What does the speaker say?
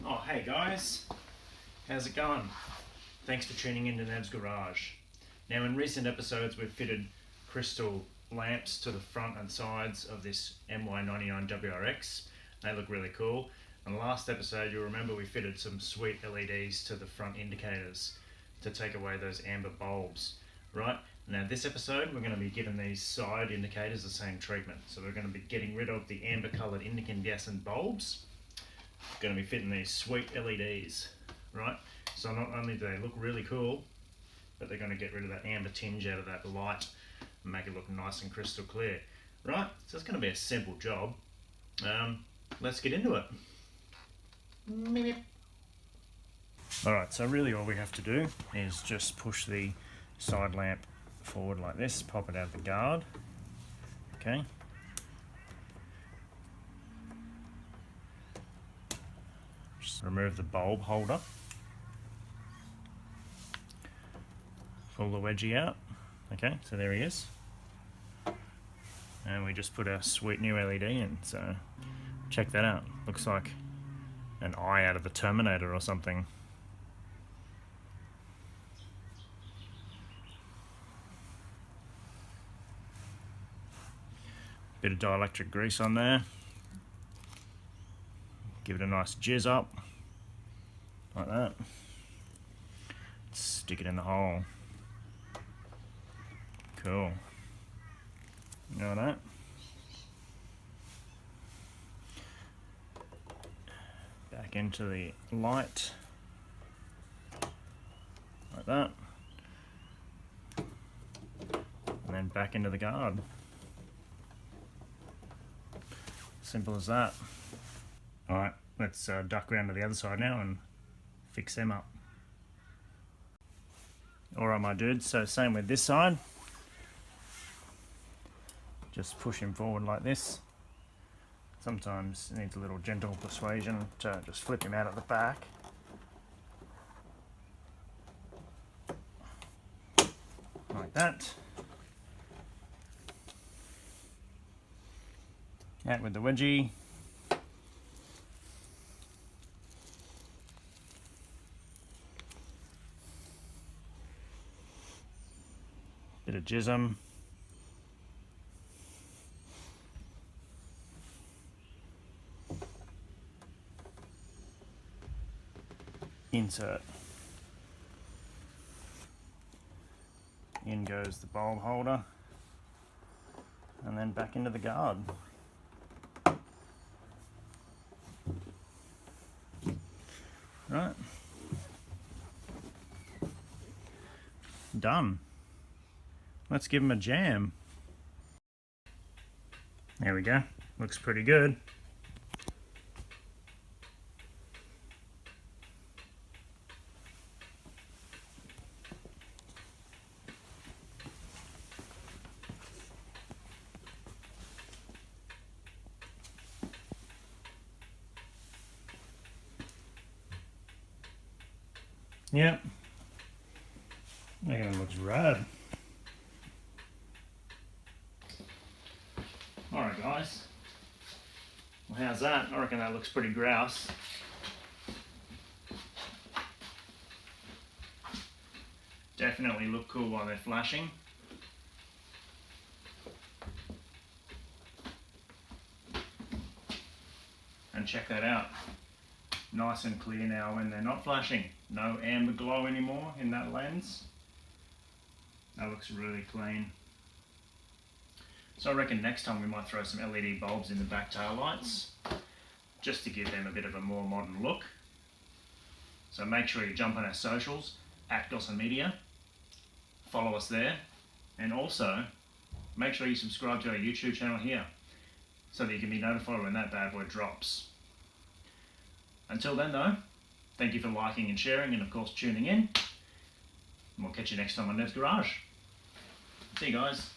Oh, hey guys, how's it going? Thanks for tuning in to Nev's Garage. Now, in recent episodes, we've fitted crystal lamps to the front and sides of this MY99 WRX. They look really cool. In the last episode, you'll remember we fitted some sweet LEDs to the front indicators to take away those amber bulbs, right? Now, this episode, we're going to be giving these side indicators the same treatment. So we're going to be getting rid of the amber coloured incandescent bulbs. Going to be fitting these sweet LEDs, right? So not only do they look really cool, but they're going to get rid of that amber tinge out of that light and make it look nice and crystal clear, right? So it's going to be a simple job. Let's get into it. Alright, so really all we have to do is just push the side lamp forward like this, pop it out of the guard, okay? Just remove the bulb holder, pull the wedgie out, okay, so there he is, and we just put our sweet new LED in. So check that out, looks like an eye out of the Terminator or something. Bit of dielectric grease on there, give it a nice jizz up like that, stick it in the hole. Cool, you know that. Back into the light like that, and then back into the guard. Simple as that. Alright, let's duck around to the other side now and fix them up. Alright my dudes, so same with this side. Just push him forward like this. Sometimes it needs a little gentle persuasion to just flip him out at the back. Like that. Out with the wedgie. Bit of jism. Insert. In goes the bulb holder, and then back into the guard. Right. Done. Let's give him a jam. There we go. Looks pretty good. Yep. I think it looks rad. Alright guys. Well, how's that? I reckon that looks pretty grouse. Definitely look cool while they're flashing. And check that out. Nice and clear now when they're not flashing. No amber glow anymore in that lens. That looks really clean. So I reckon next time we might throw some LED bulbs in the back tail lights, just to give them a bit of a more modern look. So make sure you jump on our socials, @GossonMedia, follow us there, and also make sure you subscribe to our YouTube channel here, so that you can be notified when that bad boy drops. Until then though, thank you for liking and sharing, and of course tuning in. And we'll catch you next time on Nev's Garage. See you guys.